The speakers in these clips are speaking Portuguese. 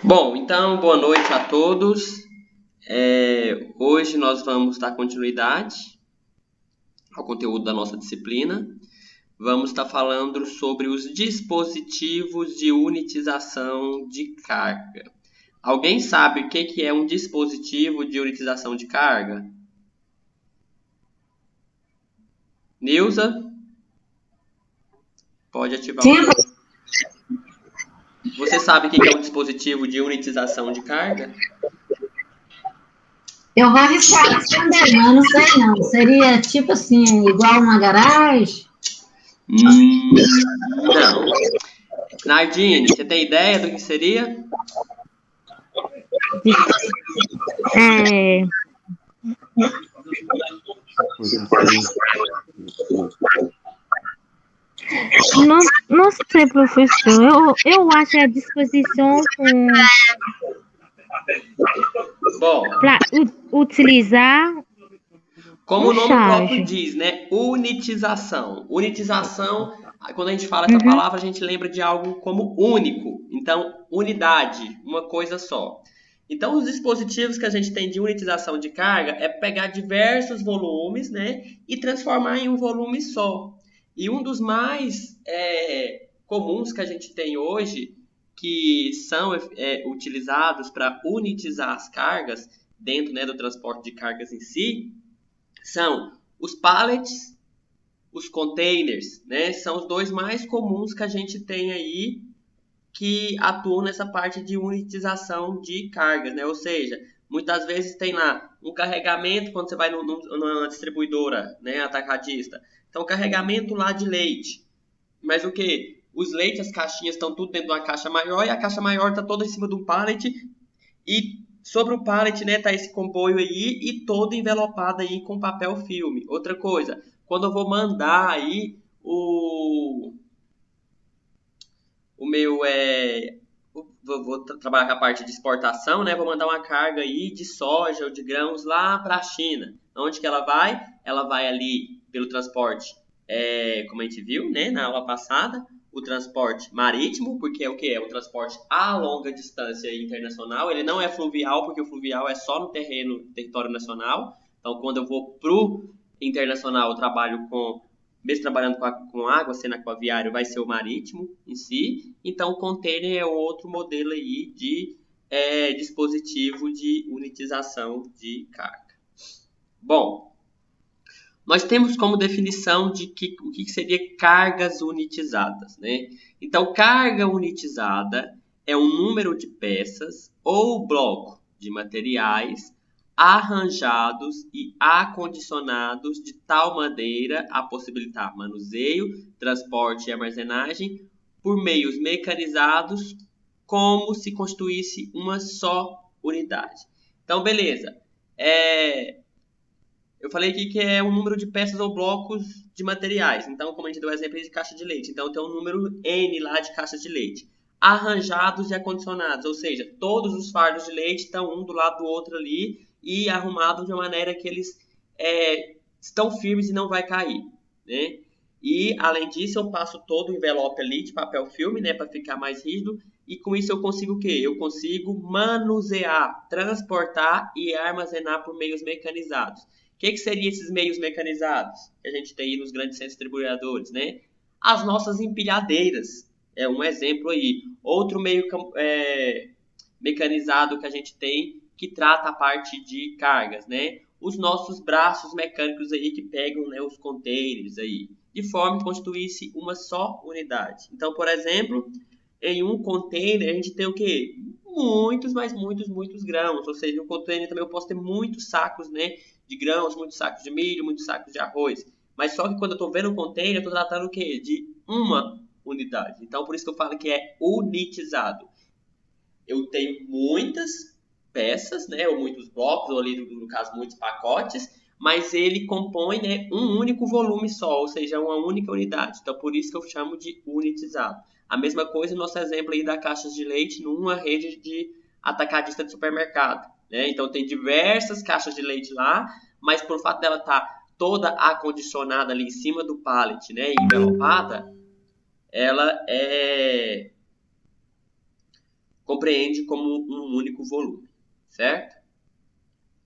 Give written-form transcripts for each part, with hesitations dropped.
Bom, então, boa noite a todos. Hoje nós vamos dar continuidade ao conteúdo da nossa disciplina. Vamos estar falando sobre os dispositivos de unitização de carga. Alguém sabe o que é um dispositivo de unitização de carga? Nilza? Pode ativar o som. Você sabe o que é um dispositivo de unitização de carga? Eu vou arriscar responder, mas eu não sei não. Seria tipo assim, igual uma garagem? Não. Nardine, você tem ideia do que seria? Não sei, professor. Eu acho a disposição para utilizar. Como o nome próprio diz, né? Unitização. Unitização, quando a gente fala essa palavra, a gente lembra de algo como único. Então, unidade, uma coisa só. Então, os dispositivos que a gente tem de unitização de carga é pegar diversos volumes, né? E transformar em um volume só. E um dos mais comuns que a gente tem hoje, que são utilizados para unitizar as cargas dentro, né, do transporte de cargas em si, são os pallets, os containers, né? São os dois mais comuns que a gente tem aí que atuam nessa parte de unitização de cargas, né? Ou seja, muitas vezes tem lá um carregamento quando você vai numa distribuidora, né, atacadista. Então, carregamento lá de leite. Mas o que? Os leites, as caixinhas estão tudo dentro de uma caixa maior e a caixa maior está toda em cima de um pallet e sobre o pallet, né, tá esse comboio aí e todo envelopado aí com papel filme. Outra coisa, quando eu vou mandar aí o meu vou trabalhar com a parte de exportação, né? Vou mandar uma carga aí de soja ou de grãos lá para a China. Onde que ela vai? Ela vai ali pelo transporte, como a gente viu, né, na aula passada, o transporte marítimo, porque é o que? É o transporte a longa distância internacional. Ele não é fluvial, porque o fluvial é só no território nacional. Então, quando eu vou pro internacional, eu trabalho mesmo trabalhando com água, sendo aquaviário, vai ser o marítimo em si. Então, o container é outro modelo aí de dispositivo de unitização de carga. Bom, nós temos como definição de o que seria cargas unitizadas, né? Então, carga unitizada é um número de peças ou bloco de materiais arranjados e acondicionados de tal maneira a possibilitar manuseio, transporte e armazenagem por meios mecanizados como se constituísse uma só unidade. Então, beleza. Eu falei aqui que é um número de peças ou blocos de materiais. Então, como a gente deu o exemplo de caixa de leite. Então, tem um número N lá de caixas de leite. Arranjados e acondicionados. Ou seja, todos os fardos de leite estão um do lado do outro ali e arrumados de uma maneira que eles estão firmes e não vai cair, né? E, além disso, eu passo todo o envelope ali de papel filme, né, para ficar mais rígido. E com isso eu consigo o quê? Eu consigo manusear, transportar e armazenar por meios mecanizados. O que seriam esses meios mecanizados que a gente tem aí nos grandes centros distribuidores, né? As nossas empilhadeiras é um exemplo aí. Outro meio mecanizado que a gente tem que trata a parte de cargas, né? Os nossos braços mecânicos aí que pegam, né, os containers aí, de forma que constituísse uma só unidade. Então, por exemplo, em um container a gente tem o quê? Muitos, mas muitos grãos. Ou seja, no container também eu posso ter muitos sacos, né, de grãos, muitos sacos de milho, muitos sacos de arroz. Mas só que quando eu estou vendo um container, eu estou tratando o quê? De uma unidade. Então, por isso que eu falo que é unitizado. Eu tenho muitas peças, né, ou muitos blocos, ou ali, no caso, muitos pacotes, mas ele compõe, né, um único volume só, ou seja, uma única unidade. Então, por isso que eu chamo de unitizado. A mesma coisa no nosso exemplo aí da caixas de leite numa rede de atacadista de supermercado, né? Então, tem diversas caixas de leite lá, mas por fato dela estar toda acondicionada ali em cima do pallet, né, envelopada, ela compreende como um único volume, certo?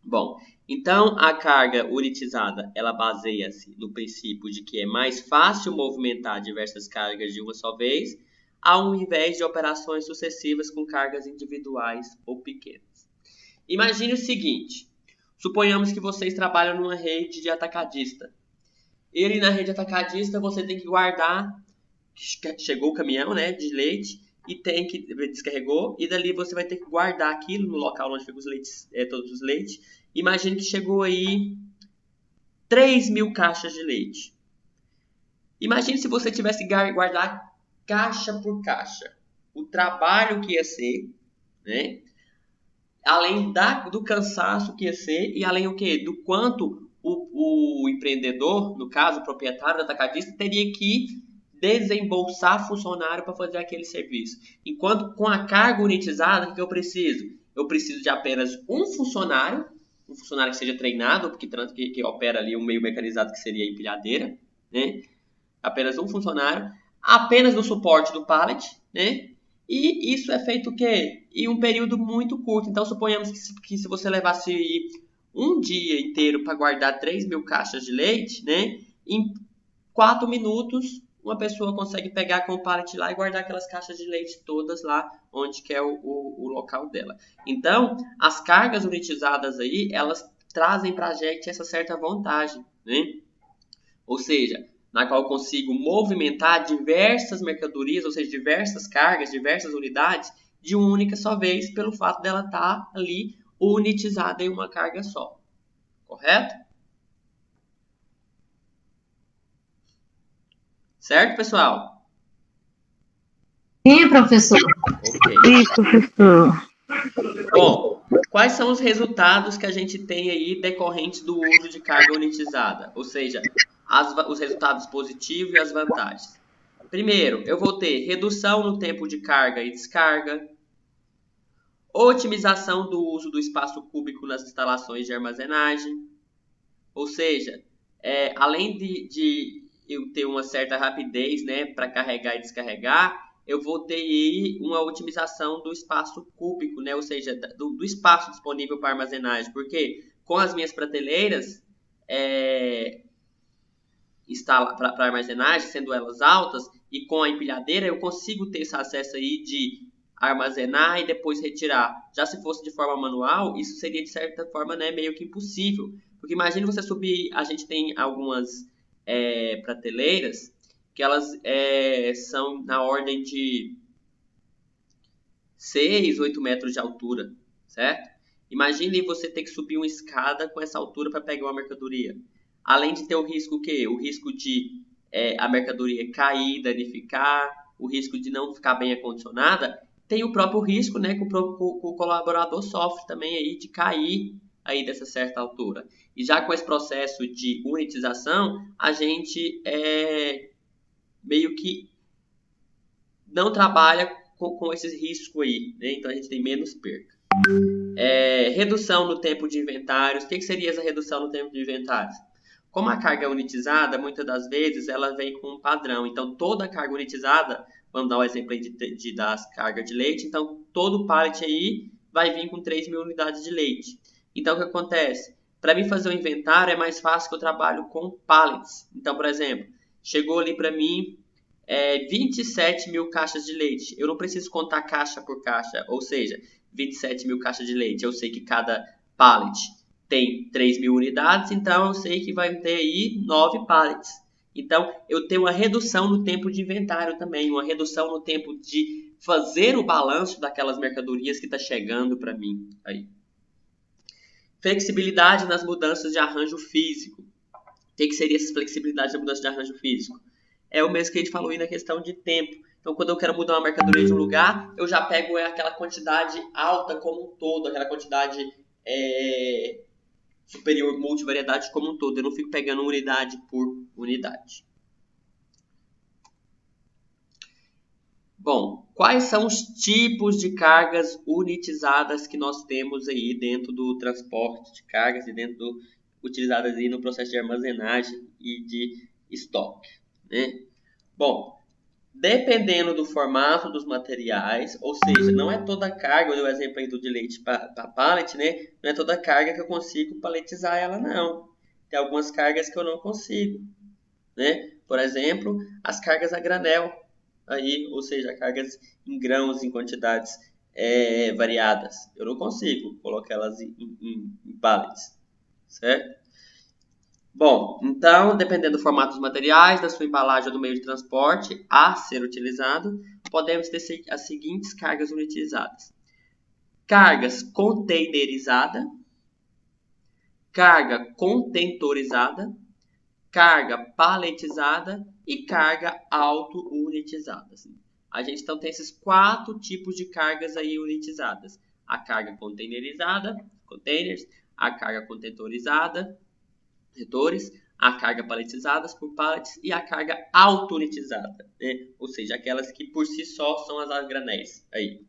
Bom, então a carga unitizada, ela baseia-se no princípio de que é mais fácil movimentar diversas cargas de uma só vez, ao invés de operações sucessivas com cargas individuais ou pequenas. Imagine o seguinte, suponhamos que vocês trabalham numa rede de atacadista. E ali na rede atacadista você tem que guardar, chegou o caminhão, né, de leite, e tem que, descarregou, e dali você vai ter que guardar aquilo no local onde ficam os leites, todos os leites. Imagine que chegou aí 3.000 caixas de leite. Imagine se você tivesse que guardar caixa por caixa. O trabalho que ia ser, né? Além do cansaço que ia ser, e além o quê? Do quanto o empreendedor, no caso o proprietário do atacadista, teria que desembolsar funcionário para fazer aquele serviço. Enquanto com a carga unitizada, o que eu preciso? Eu preciso de apenas um funcionário que seja treinado, que opera ali um meio mecanizado que seria a empilhadeira, né? Apenas um funcionário, apenas no suporte do pallet, né? E isso é feito o quê? Em um período muito curto. Então, suponhamos que se você levasse um dia inteiro para guardar 3.000 caixas de leite, né? Em 4 minutos, uma pessoa consegue pegar com o pallet lá e guardar aquelas caixas de leite todas lá, onde que é o local dela. Então, as cargas unitizadas aí, elas trazem para a gente essa certa vantagem, né? Ou seja, na qual eu consigo movimentar diversas mercadorias, ou seja, diversas cargas, diversas unidades, de uma única só vez, pelo fato dela estar ali unitizada em uma carga só. Correto? Certo, pessoal? Sim, professor. Ok. Sim, professor. Bom, quais são os resultados que a gente tem aí decorrentes do uso de carga unitizada? Ou seja, os resultados positivos e as vantagens. Primeiro, eu vou ter redução no tempo de carga e descarga, otimização do uso do espaço cúbico nas instalações de armazenagem, ou seja, além de eu ter uma certa rapidez, né, para carregar e descarregar, eu vou ter aí uma otimização do espaço cúbico, né, ou seja, do espaço disponível para armazenagem, porque com as minhas prateleiras para armazenagem, sendo elas altas, e com a empilhadeira eu consigo ter esse acesso aí de armazenar e depois retirar. Já se fosse de forma manual, isso seria de certa forma, né, meio que impossível. Porque imagine você subir, a gente tem algumas prateleiras que elas são na ordem de 6, 8 metros de altura, certo? Imagine você ter que subir uma escada com essa altura para pegar uma mercadoria. Além de ter o risco o quê? O risco de a mercadoria cair, danificar, o risco de não ficar bem acondicionada, tem o próprio risco, né, que o colaborador sofre também aí de cair aí dessa certa altura. E já com esse processo de unitização, a gente meio que não trabalha com esses riscos aí, né? Então a gente tem menos perca. Redução no tempo de inventários. O que seria essa redução no tempo de inventários? Como a carga é unitizada, muitas das vezes ela vem com um padrão. Então, toda a carga unitizada, vamos dar um exemplo aí das cargas de leite, então todo pallet aí vai vir com 3.000 unidades de leite. Então, o que acontece? Para mim fazer o inventário é mais fácil que eu trabalho com pallets. Então, por exemplo, chegou ali para mim 27.000 caixas de leite. Eu não preciso contar caixa por caixa, ou seja, 27.000 caixas de leite. Eu sei que cada pallet tem 3.000 unidades, então eu sei que vai ter aí 9 pallets. Então, eu tenho uma redução no tempo de inventário também, uma redução no tempo de fazer o balanço daquelas mercadorias que está chegando para mim. Aí. Flexibilidade nas mudanças de arranjo físico. O que seria essa flexibilidade na mudança de arranjo físico? É o mesmo que a gente falou aí na questão de tempo. Então, quando eu quero mudar uma mercadoria de um lugar, eu já pego aquela quantidade alta como um todo, aquela quantidade superior, multivariedade como um todo. Eu não fico pegando unidade por unidade. Bom, quais são os tipos de cargas unitizadas que nós temos aí dentro do transporte de cargas e utilizadas aí no processo de armazenagem e de estoque, né? Bom, dependendo do formato dos materiais, ou seja, não é toda carga, eu dei o exemplo aí do de leite para pallet, né? Não é toda carga que eu consigo paletizar ela, não. Tem algumas cargas que eu não consigo, né? Por exemplo, as cargas a granel, aí, ou seja, cargas em grãos em quantidades variadas. Eu não consigo colocar elas em pallets, certo? Bom, então, dependendo do formato dos materiais, da sua embalagem ou do meio de transporte a ser utilizado, podemos ter as seguintes cargas unitizadas. Cargas containerizada, carga contentorizada, carga paletizada e carga auto-unitizada. A gente então tem esses 4 tipos de cargas aí unitizadas. A carga containerizada, containers, a carga contentorizada, setores, a carga paletizadas por pallets e a carga auto-unitizada, né? Ou seja, aquelas que por si só são as a granéis. Aí.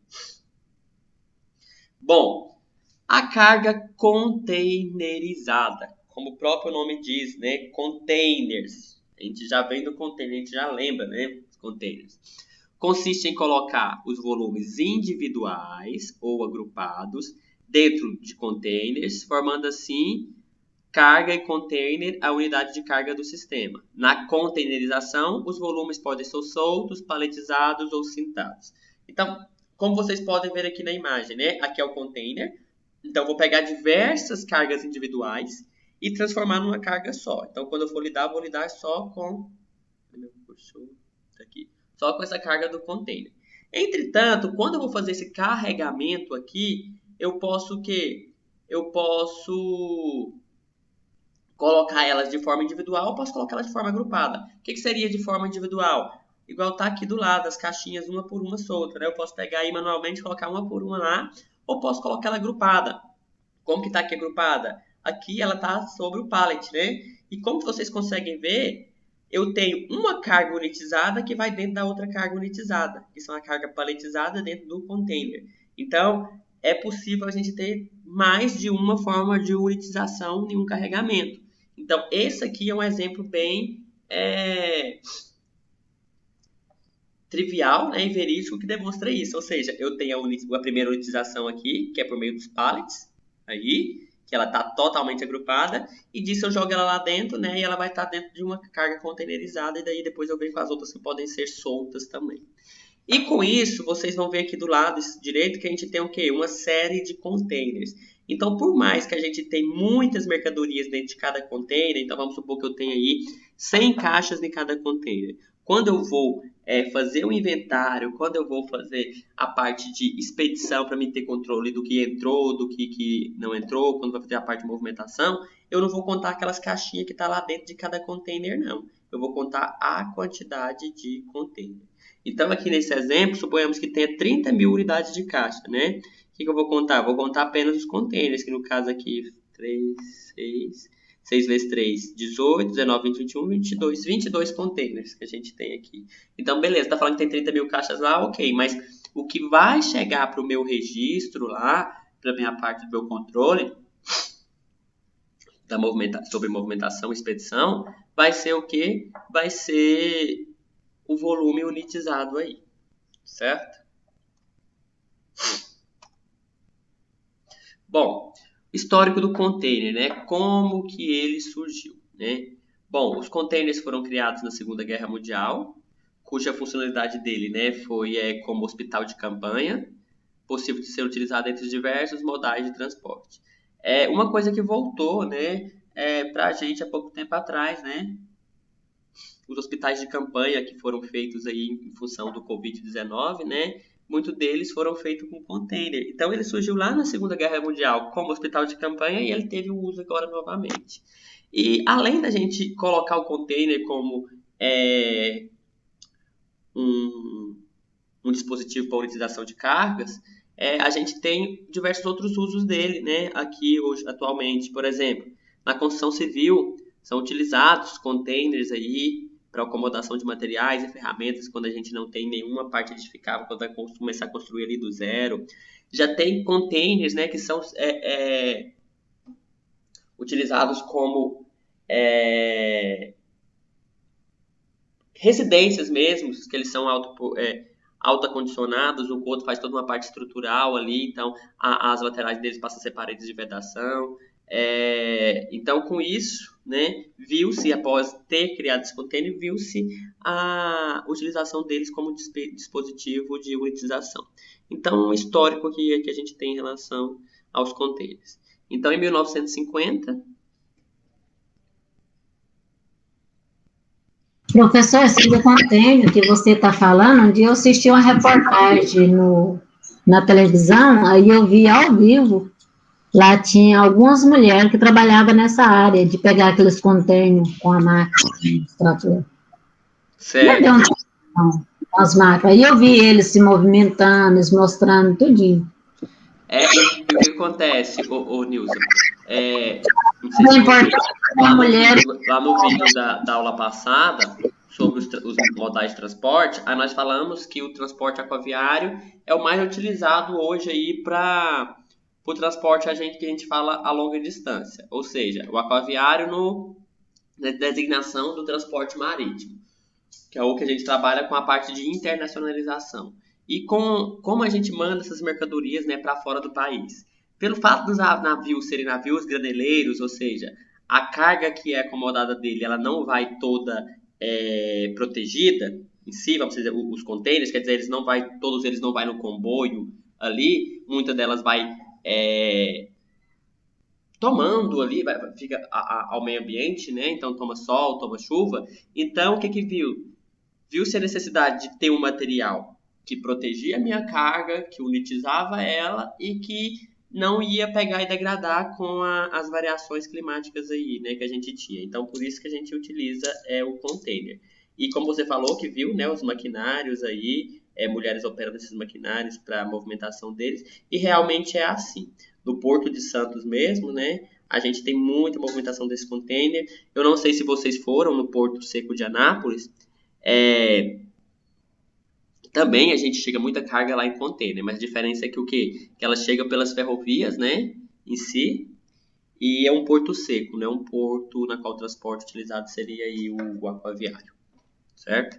Bom, a carga containerizada, como o próprio nome diz, né? Containers. A gente já vem do container, a gente já lembra, né? Os containers. Consiste em colocar os volumes individuais ou agrupados dentro de containers, formando assim carga e container, a unidade de carga do sistema. Na containerização, os volumes podem ser soltos, paletizados ou cintados. Então, como vocês podem ver aqui na imagem, né? Aqui é o container. Então, vou pegar diversas cargas individuais e transformar numa carga só. Então, quando eu for lidar, vou lidar só com... Aqui. Só com essa carga do container. Entretanto, quando eu vou fazer esse carregamento aqui, eu posso o quê? Eu posso colocar elas de forma individual ou posso colocar elas de forma agrupada. O que seria de forma individual? Igual tá aqui do lado, as caixinhas uma por uma solta, né? Eu posso pegar aí manualmente, colocar uma por uma lá, ou posso colocar ela agrupada. Como que tá aqui agrupada? Aqui ela tá sobre o pallet, né? E como vocês conseguem ver, eu tenho uma carga unitizada que vai dentro da outra carga unitizada, que são a carga paletizada dentro do container. Então, é possível a gente ter mais de uma forma de unitização em um carregamento. Então, esse aqui é um exemplo bem trivial, né, e verídico que demonstra isso. Ou seja, eu tenho a primeira unitização aqui, que é por meio dos pallets, aí, que ela está totalmente agrupada, e disso eu jogo ela lá dentro, né, e ela vai estar dentro de uma carga containerizada, e daí depois eu venho com as outras que podem ser soltas também. E com isso, vocês vão ver aqui do lado direito que a gente tem o quê? Uma série de containers. Então, por mais que a gente tenha muitas mercadorias dentro de cada container, então vamos supor que eu tenha aí 100 caixas em cada container. Quando eu vou fazer o inventário, quando eu vou fazer a parte de expedição para me ter controle do que entrou, do que não entrou, quando vai fazer a parte de movimentação, eu não vou contar aquelas caixinhas que estão lá dentro de cada container, não. Eu vou contar a quantidade de container. Então, aqui nesse exemplo, suponhamos que tenha 30 mil unidades de caixa, né? O que eu vou contar? Vou contar apenas os containers, que no caso aqui, 6 vezes 3, 18, 19, 20, 21, 22 containers que a gente tem aqui. Então, beleza, tá falando que tem 30 mil caixas lá, ok, mas o que vai chegar para o meu registro lá, para a minha parte do meu controle, sobre movimentação e expedição, vai ser o quê? Vai ser o volume unitizado aí, certo? Bom, histórico do container, né? Como que ele surgiu, né? Bom, os containers foram criados na Segunda Guerra Mundial, cuja funcionalidade dele, né, foi como hospital de campanha, possível de ser utilizado entre os diversos modais de transporte. Uma coisa que voltou, né, para a gente há pouco tempo atrás, né? Os hospitais de campanha que foram feitos aí em função do Covid-19, né? Muitos deles foram feitos com container. Então, ele surgiu lá na Segunda Guerra Mundial como hospital de campanha e ele teve o uso agora novamente. E além da gente colocar o container como um dispositivo para unitização de cargas, a gente tem diversos outros usos dele, né? Aqui hoje, atualmente, por exemplo, na construção civil são utilizados containers aí para acomodação de materiais e ferramentas quando a gente não tem nenhuma parte edificável, quando vai começar a construir ali do zero. Já tem containers, né, que são utilizados como residências mesmo, que eles são auto-acondicionados, o Couto faz toda uma parte estrutural ali, então as laterais deles passam a ser paredes de vedação. Então, com isso, né, viu-se, após ter criado esse container, viu-se a utilização deles como dispositivo de unitização. Então, um histórico que a gente tem em relação aos containers. Então, em 1950... Professor, esse do container que você está falando, um dia eu assisti uma reportagem na televisão, aí eu vi ao vivo, lá tinha algumas mulheres que trabalhavam nessa área, de pegar aqueles containers com a máquina. Certo. As máquinas. Aí eu vi eles se movimentando, eles mostrando tudinho. O que acontece, ô Nilson? Lá no vídeo da aula passada, sobre os modais de transporte, aí nós falamos que o transporte aquaviário é o mais utilizado hoje aí para o transporte que a gente fala a longa distância. Ou seja, o aquaviário na designação do transporte marítimo, que é o que a gente trabalha com a parte de internacionalização. E como a gente manda essas mercadorias, né, para fora do país? Pelo fato dos navios serem navios graneleiros, ou seja, a carga que é acomodada dele, ela não vai toda protegida em si, vamos dizer, os containers, quer dizer, todos eles não vai no comboio ali, muitas delas vai tomando ali, fica ao meio ambiente, né? Então toma sol, toma chuva. Então o que viu? Viu-se a necessidade de ter um material que protegia a minha carga, que unitizava ela e que não ia pegar e degradar com as variações climáticas aí, né, que a gente tinha. Então, por isso que a gente utiliza o container. E como você falou que viu, né, os maquinários aí, mulheres operando esses maquinários para a movimentação deles, e realmente é assim. No Porto de Santos mesmo, né, a gente tem muita movimentação desse container. Eu não sei se vocês foram no Porto Seco de Anápolis, também a gente chega muita carga lá em container, mas a diferença é que o quê? Que ela chega pelas ferrovias, né, em si, e é um porto seco, né, um porto na qual o transporte utilizado seria aí o aquaviário, certo?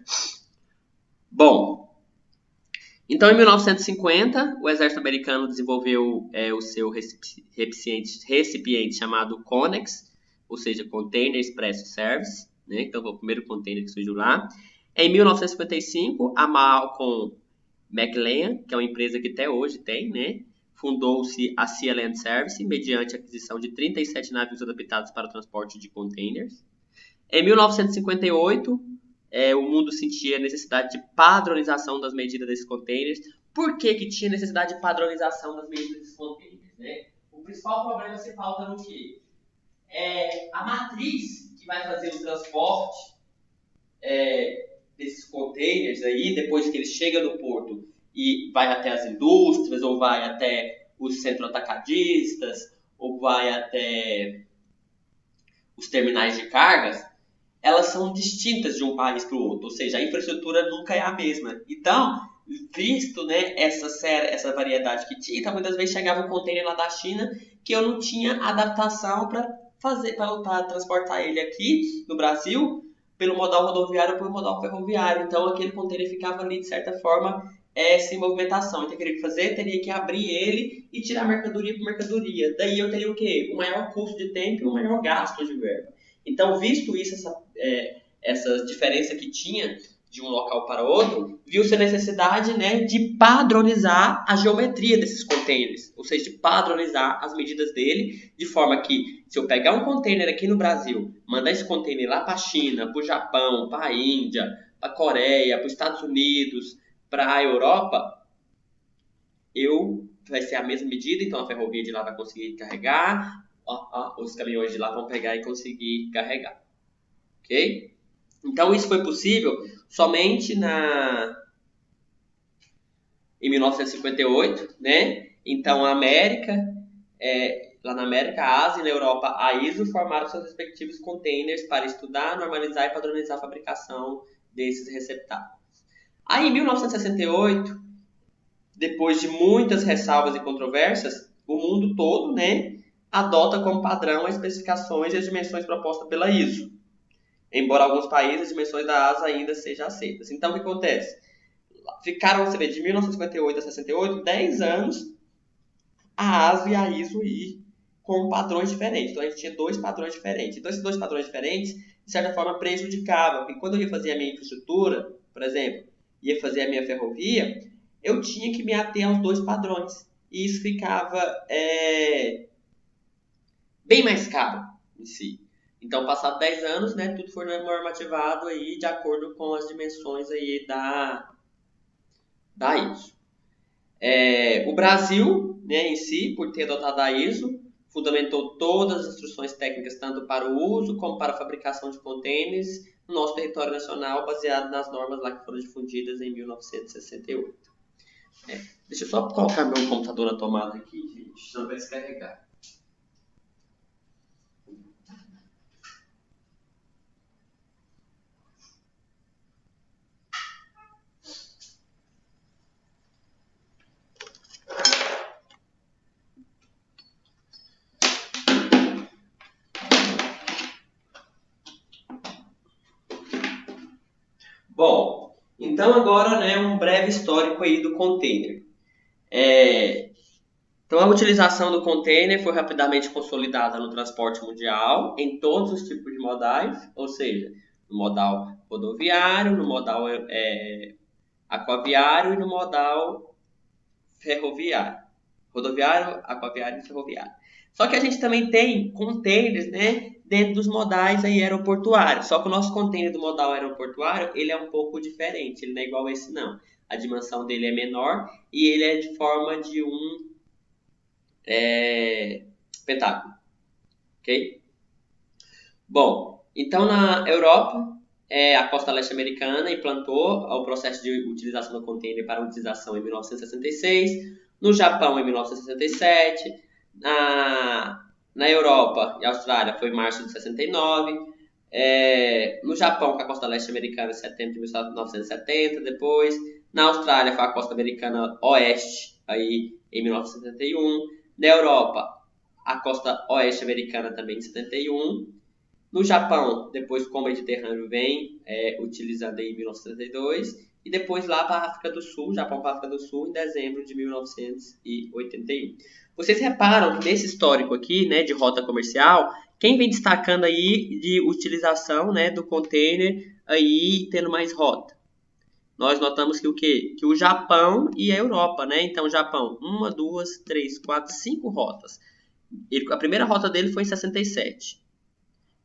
Bom, então em 1950 o exército americano desenvolveu o seu recipiente chamado CONEX, ou seja, Container Express Service, né, então foi o primeiro container que surgiu lá. Em 1955, a Malcolm McLean, que é uma empresa que até hoje tem, né, fundou-se a Sea Land Service, mediante a aquisição de 37 navios adaptados para o transporte de containers. Em 1958, o mundo sentia a necessidade de padronização das medidas desses containers. Por que tinha necessidade de padronização das medidas desses containers, né? O principal problema se falta no quê? A matriz que vai fazer o transporte desses containers aí, depois que eles chegam no porto e vai até as indústrias, ou vai até os centros atacadistas, ou vai até os terminais de cargas, elas são distintas de um país para o outro, ou seja, a infraestrutura nunca é a mesma. Então, visto, né, essa variedade que tinha, então muitas vezes chegava um container lá da China que eu não tinha adaptação para transportar ele aqui no Brasil, pelo modal rodoviário ou pelo modal ferroviário. Então, aquele container ficava ali, de certa forma, sem movimentação. Então, o que eu teria que fazer? Teria que abrir ele e tirar mercadoria por mercadoria. Daí, eu teria o quê? Um maior custo de tempo e um maior gasto de verba. Então, visto isso, essa diferença que tinha de um local para outro, viu-se a necessidade, né, de padronizar a geometria desses containers, ou seja, de padronizar as medidas dele, de forma que, se eu pegar um container aqui no Brasil, mandar esse container lá para a China, para o Japão, para a Índia, para a Coreia, para os Estados Unidos, para a Europa, vai ser a mesma medida, então a ferrovia de lá vai conseguir carregar, os caminhões de lá vão pegar e conseguir carregar, ok? Então isso foi possível somente em 1958, né? Então a América, lá na América, a Ásia e na Europa, a ISO formaram seus respectivos containers para estudar, normalizar e padronizar a fabricação desses receptáculos. Aí em 1968, depois de muitas ressalvas e controvérsias, o mundo todo, né, adota como padrão as especificações e as dimensões propostas pela ISO. embora alguns países as dimensões da asa ainda sejam aceitas. Então, o que acontece? Ficaram, você vê, de 1958 a 68, 10 anos, a ASA e a ISO ir com padrões diferentes. Então, a gente tinha dois padrões diferentes. Então, esses dois padrões diferentes, de certa forma, prejudicavam. Porque quando eu ia fazer a minha infraestrutura, por exemplo, ia fazer a minha ferrovia, eu tinha que me ater aos dois padrões. E isso ficava bem mais caro em si. Então, passados 10 anos, né, tudo foi normativado aí de acordo com as dimensões aí da ISO. O Brasil, né, em si, por ter adotado a ISO, fundamentou todas as instruções técnicas, tanto para o uso como para a fabricação de contêineres no nosso território nacional, baseado nas normas lá que foram difundidas em 1968. Deixa eu só colocar meu computador na tomada aqui, gente, senão vai descarregar. Bom, então agora, né, um breve histórico aí do container. Então a utilização do container foi rapidamente consolidada no transporte mundial, em todos os tipos de modais, ou seja, no modal rodoviário, no modal aquaviário e no modal ferroviário. Rodoviário, aquaviário e ferroviário. Só que a gente também tem containers, né, dentro dos modais aí aeroportuários. Só que o nosso container do modal aeroportuário, ele é um pouco diferente, ele não é igual a esse não. A dimensão dele é menor e ele é de forma de um pentágono, ok? Bom, então na Europa, a costa leste americana implantou o processo de utilização do container para utilização em 1966, no Japão em 1967, na Europa e Austrália foi em março de 69, no Japão com a costa leste americana em setembro de 1970, depois na Austrália foi a costa americana oeste aí em 1971, na Europa a costa oeste americana também em 71, no Japão, depois com o Mediterrâneo vem utilizando em 1972, e depois lá para a África do Sul, Japão para a África do Sul, em dezembro de 1981. Vocês reparam que nesse histórico aqui, né, de rota comercial, quem vem destacando aí de utilização, né, do container aí tendo mais rota? Nós notamos que o quê? Que o Japão e a Europa, né? Então, o Japão, 1, 2, 3, 4, 5 rotas. A primeira rota dele foi em 67.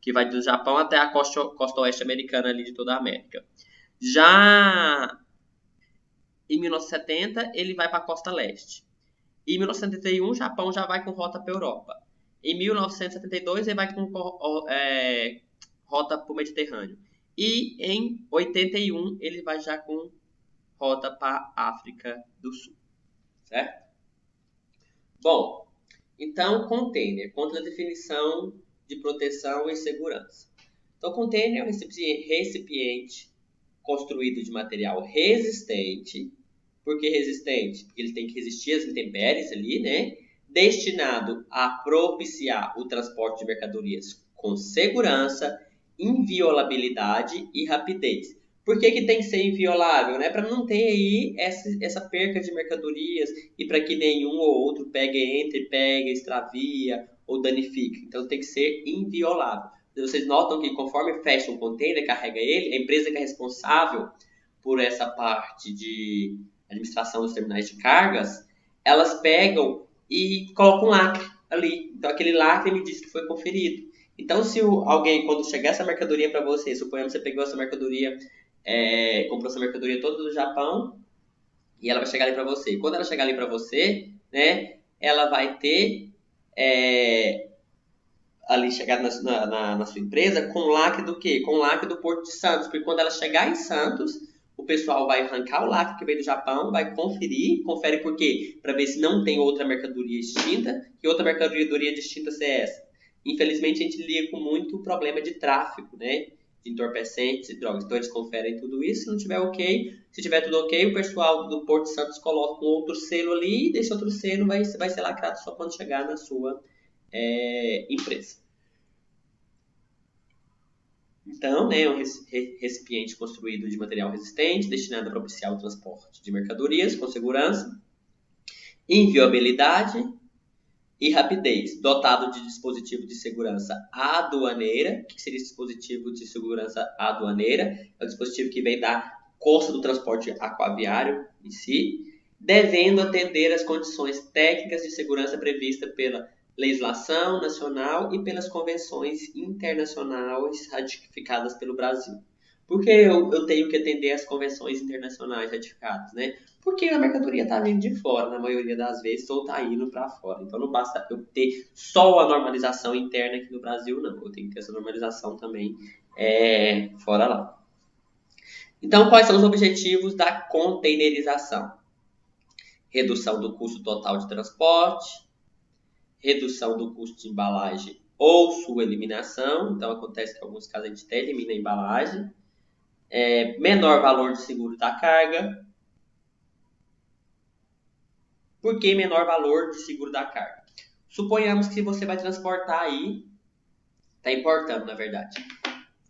Que vai do Japão até a costa oeste americana ali de toda a América. Já em 1970, ele vai para a costa leste. Em 1971, o Japão já vai com rota para a Europa. Em 1972, ele vai com rota para o Mediterrâneo. E em 81, ele vai já com rota para a África do Sul. Certo? Bom, então, container, contra a definição de proteção e segurança. Então, o container é um recipiente construído de material resistente. Por que resistente? Porque ele tem que resistir às intempéries ali, né? Destinado a propiciar o transporte de mercadorias com segurança, inviolabilidade e rapidez. Por que tem que ser inviolável? Né? Para não ter aí essa perca de mercadorias e para que nenhum ou outro entre, extravia ou danifique. Então tem que ser inviolável. Vocês notam que conforme fecha um container, carrega ele, a empresa que é responsável por essa parte de administração dos terminais de cargas, elas pegam e colocam um lacre ali. Então aquele lacre me diz que foi conferido. Então se alguém, quando chegar essa mercadoria para você, suponhamos que você pegou essa mercadoria, comprou essa mercadoria toda do Japão, e ela vai chegar ali para você. E quando ela chegar ali para você, né, ela vai ter ali chegar na sua empresa com lacre do quê? Com lacre do Porto de Santos. Porque quando ela chegar em Santos, o pessoal vai arrancar o lacre que veio do Japão, vai confere por quê? Para ver se não tem outra mercadoria extinta. Que outra mercadoria distinta é essa? Infelizmente, a gente lida com muito problema de tráfico, né? De entorpecentes e drogas. Então, eles conferem tudo isso. Se não tiver ok, se tiver tudo ok, o pessoal do Porto de Santos coloca um outro selo ali, e esse outro selo vai ser lacrado só quando chegar na sua empresa. Então, né, é um recipiente construído de material resistente, destinado a propiciar o transporte de mercadorias com segurança, inviolabilidade e rapidez, dotado de dispositivo de segurança aduaneira. O que seria esse dispositivo de segurança aduaneira? É o dispositivo que vem da costa do transporte aquaviário em si, devendo atender às condições técnicas de segurança previstas pela legislação nacional e pelas convenções internacionais ratificadas pelo Brasil. Por que eu tenho que atender às convenções internacionais ratificadas, né? Porque a mercadoria está vindo de fora, na maioria das vezes, ou está indo para fora. Então não basta eu ter só a normalização interna aqui no Brasil, não. Eu tenho que ter essa normalização também fora lá. Então, quais são os objetivos da containerização? Redução do custo total de transporte, redução do custo de embalagem ou sua eliminação. Então, acontece que em alguns casos a gente até elimina a embalagem. Menor valor de seguro da carga. Por que menor valor de seguro da carga? Suponhamos que você vai transportar aí, está importando na verdade,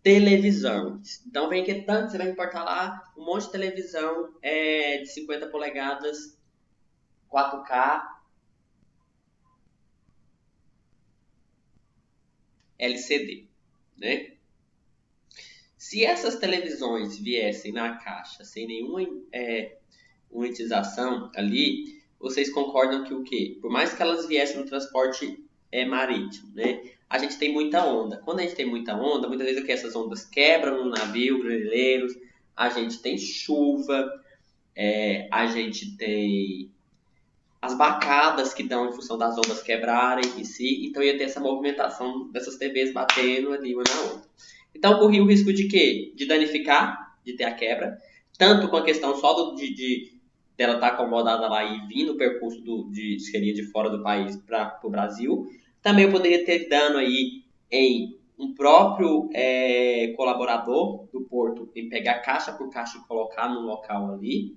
televisões. Então vem que tanto você vai importar lá um monte de televisão de 50 polegadas 4K LCD, né? Se essas televisões viessem na caixa sem nenhuma unitização ali, vocês concordam que o quê? Por mais que elas viessem no transporte marítimo, né? A gente tem muita onda. Quando a gente tem muita onda, muitas vezes essas ondas quebram no navio, greleiros, a gente tem chuva, a gente tem as bacadas que dão em função das ondas quebrarem em si, então ia ter essa movimentação dessas TVs batendo ali uma na outra. Então corria o risco de quê? De danificar, de ter a quebra, tanto com a questão só dela estar acomodada lá e vir no percurso seria de fora do país para o Brasil. Também eu poderia ter dano aí em um próprio colaborador do porto em pegar caixa por caixa e colocar no local ali.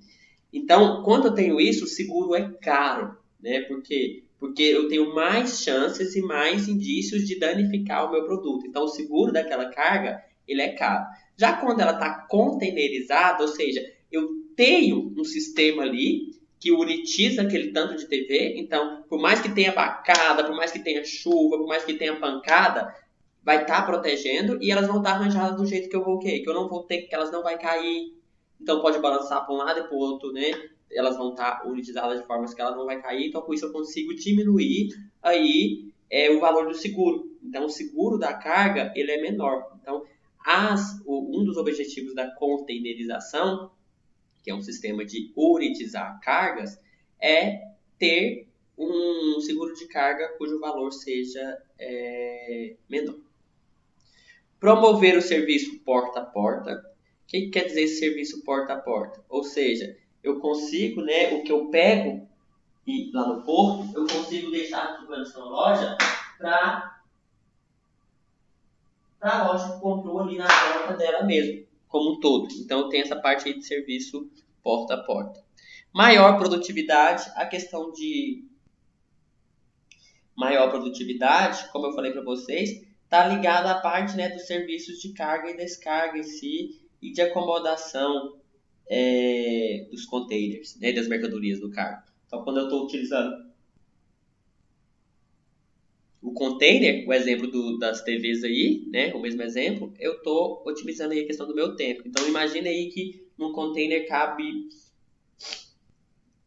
Então, quando eu tenho isso, o seguro é caro, né? Por quê? Porque eu tenho mais chances e mais indícios de danificar o meu produto. Então, o seguro daquela carga, ele é caro. Já quando ela está containerizada, ou seja, eu tenho um sistema ali que unitiza aquele tanto de TV. Então, por mais que tenha bacada, por mais que tenha chuva, por mais que tenha pancada, vai estar protegendo e elas vão estar arranjadas do jeito que eu vou querer. Que eu não vou ter, que elas não vai cair. Então, pode balançar para um lado e para o outro, né? Elas vão estar unitizadas de formas que elas não vai cair. Então, com isso eu consigo diminuir aí o valor do seguro. Então, o seguro da carga, ele é menor. Então, um dos objetivos da containerização, que é um sistema de unitizar cargas, é ter um seguro de carga cujo valor seja menor. Promover o serviço porta a porta. O que quer dizer esse serviço porta a porta? Ou seja, eu consigo, né, o que eu pego lá no porto, eu consigo deixar aqui na loja para a loja que comprou ali na porta dela mesmo, como um todo. Então tem essa parte aí de serviço porta a porta. Maior produtividade, a questão de maior produtividade, como eu falei para vocês, está ligada à parte, né, dos serviços de carga e descarga em si e de acomodação dos containers, né, das mercadorias do cargo. Então, quando eu estou utilizando o container, o exemplo das TVs aí, né, o mesmo exemplo, eu estou otimizando aí a questão do meu tempo. Então, imagine aí que num container cabe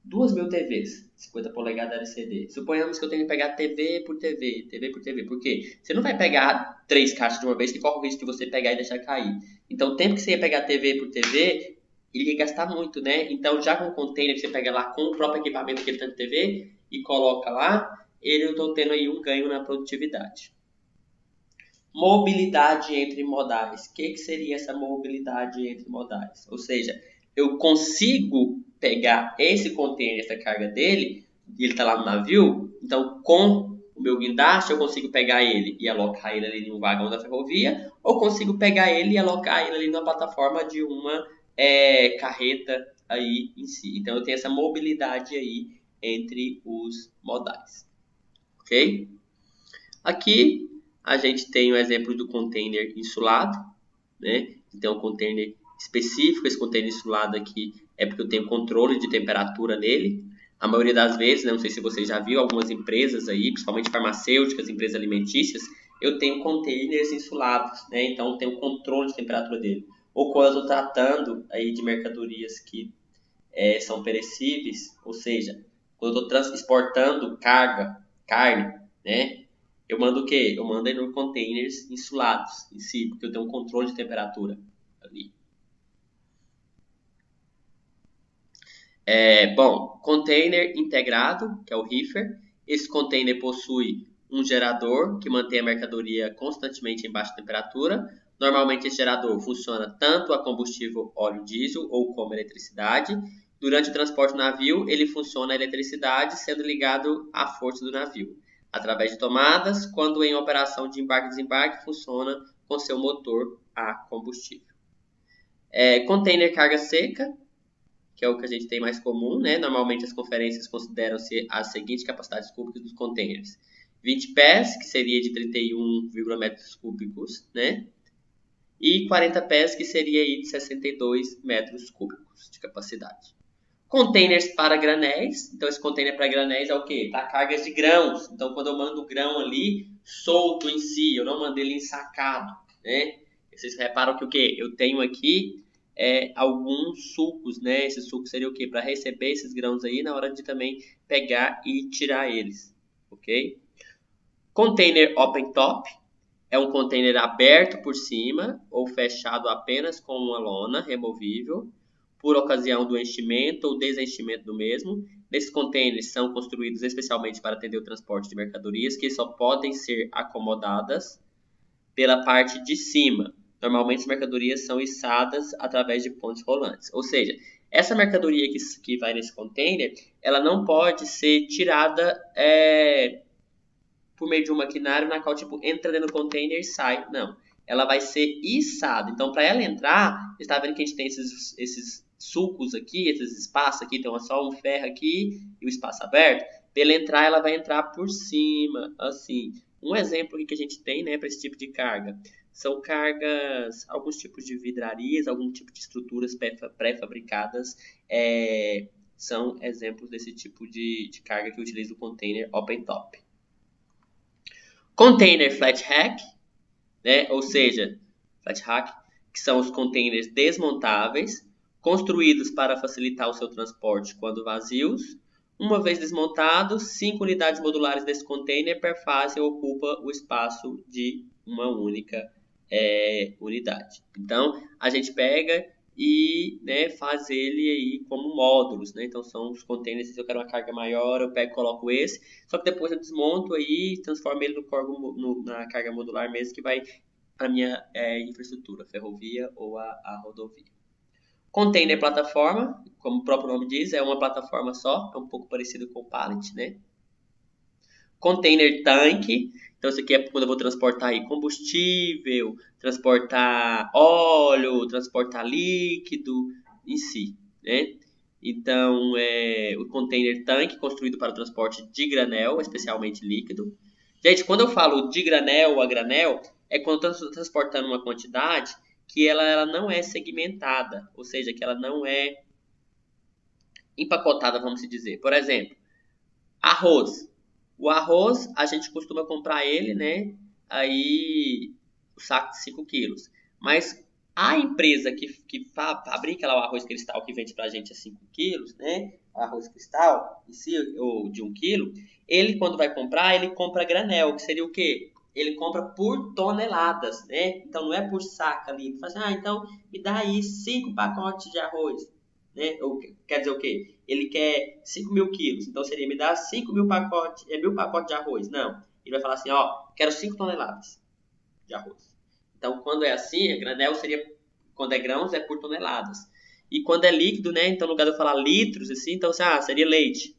2.000 TVs, 50 polegadas LCD. Suponhamos que eu tenho que pegar TV por TV, TV por TV. Por quê? Você não vai pegar 3 caixas de uma vez, que corre o risco de você pegar e deixar cair. Então, o tempo que você ia pegar TV por TV, ele ia gastar muito, né? Então, já com o container que você pega lá com o próprio equipamento que ele tem de TV e coloca lá, eu estou tendo aí um ganho na produtividade. Mobilidade entre modais. O que seria essa mobilidade entre modais? Ou seja, eu consigo pegar esse container, essa carga dele, e ele está lá no navio, então com o meu guindaste eu consigo pegar ele e alocar ele ali em um vagão da ferrovia, ou consigo pegar ele e alocar ele ali na plataforma de uma carreta aí em si. Então eu tenho essa mobilidade aí entre os modais. Ok? Aqui a gente tem o exemplo do container insulado, né? Tem um container específico, esse container insulado aqui é porque eu tenho controle de temperatura nele. A maioria das vezes, né, não sei se você já viu, algumas empresas aí, principalmente farmacêuticas, empresas alimentícias, eu tenho containers insulados, né? Então eu tenho controle de temperatura dele. Ou quando eu estou tratando aí de mercadorias que são perecíveis, ou seja, quando eu estou exportando carne, né? Eu mando o quê? Eu mando ele em containers insulados em si, porque eu tenho um controle de temperatura ali. Bom, container integrado, que é o reefer. Esse container possui um gerador que mantém a mercadoria constantemente em baixa temperatura. Normalmente esse gerador funciona tanto a combustível óleo diesel ou como eletricidade. Durante o transporte do navio, ele funciona a eletricidade sendo ligado à força do navio. Através de tomadas, quando em operação de embarque e desembarque, funciona com seu motor a combustível. Container carga seca, que é o que a gente tem mais comum, né? Normalmente as conferências consideram-se as seguintes capacidades cúbicas dos containers. 20 pés, que seria de 31,1 metros cúbicos, né? E 40 pés, que seria aí de 62 metros cúbicos de capacidade. Containers para granéis. Então, esse container para granéis é o quê? Para cargas de grãos. Então, quando eu mando o grão ali solto em si, eu não mando ele ensacado, né? Vocês reparam que o quê? Eu tenho aqui alguns sucos, né? Esse suco seria o quê? Para receber esses grãos aí na hora de também pegar e tirar eles, ok? Container open top é um container aberto por cima ou fechado apenas com uma lona removível por ocasião do enchimento ou desenchimento do mesmo. Esses containers são construídos especialmente para atender o transporte de mercadorias que só podem ser acomodadas pela parte de cima. Normalmente as mercadorias são içadas através de pontes rolantes. Ou seja, essa mercadoria que vai nesse container, ela não pode ser tirada por meio de um maquinário na qual tipo entra dentro do container e sai. Não. Ela vai ser içada. Então, para ela entrar, você está vendo que a gente tem esses sulcos aqui, esses espaços aqui, tem só um ferro aqui e o espaço aberto. Para ela entrar, ela vai entrar por cima, assim. Um exemplo que a gente tem, né, para esse tipo de carga são cargas, alguns tipos de vidrarias, algum tipo de estruturas pré-fabricadas, são exemplos desse tipo de carga que utiliza o container open top. Container flat rack, né, ou seja, flat rack, que são os containers desmontáveis, construídos para facilitar o seu transporte quando vazios. Uma vez desmontados, 5 unidades modulares desse container per fase ocupa o espaço de uma única unidade. Então, a gente pega e, né, faz ele aí como módulos, né? Então, são os containers, se eu quero uma carga maior, eu pego e coloco esse, só que depois eu desmonto aí e transformo ele na carga modular mesmo, que vai para a minha infraestrutura, ferrovia ou a rodovia. Container plataforma, como o próprio nome diz, é uma plataforma só, é um pouco parecido com o pallet, né? Container tanque, então isso aqui é quando eu vou transportar aí combustível, transportar óleo, transportar líquido em si, né? Então, o container tanque construído para o transporte de granel, especialmente líquido. Gente, quando eu falo de granel a granel, é quando eu estou transportando uma quantidade que ela não é segmentada, ou seja, que ela não é empacotada, vamos dizer. Por exemplo, arroz. O arroz, a gente costuma comprar ele, né? Aí, o saco de 5 quilos. Mas a empresa que fabrica lá o arroz cristal que vende pra gente a 5 quilos, né? O arroz cristal, em si, ou de 1 quilo, ele, quando vai comprar, ele compra granel, que seria o quê? Ele compra por toneladas, né? Então, não é por saco ali. Ele fala assim, então, me dá aí 5 pacotes de arroz, né? Ou, quer dizer o quê? Ele quer 5 mil quilos, então seria me dar 5 mil pacotes, 1.000 pacotes de arroz. Não, ele vai falar assim, ó, quero 5 toneladas de arroz. Então, quando é assim, a granel seria, quando é grãos, é por toneladas. E quando é líquido, né, então no lugar de eu falar litros, assim, então, seria leite.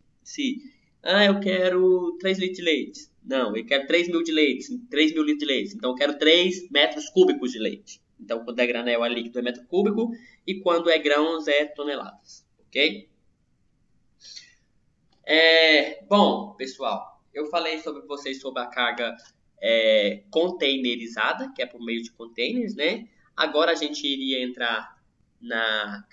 Eu quero 3 litros de leite. Não, eu quero 3 mil de leite, 3 mil litros de leite. Então, eu quero 3 metros cúbicos de leite. Então, quando é granel, é líquido, é metro cúbico. E quando é grãos, é toneladas. Ok? Bom, pessoal, eu falei sobre vocês sobre a carga containerizada, que é por meio de containers, né? Agora a gente iria entrar na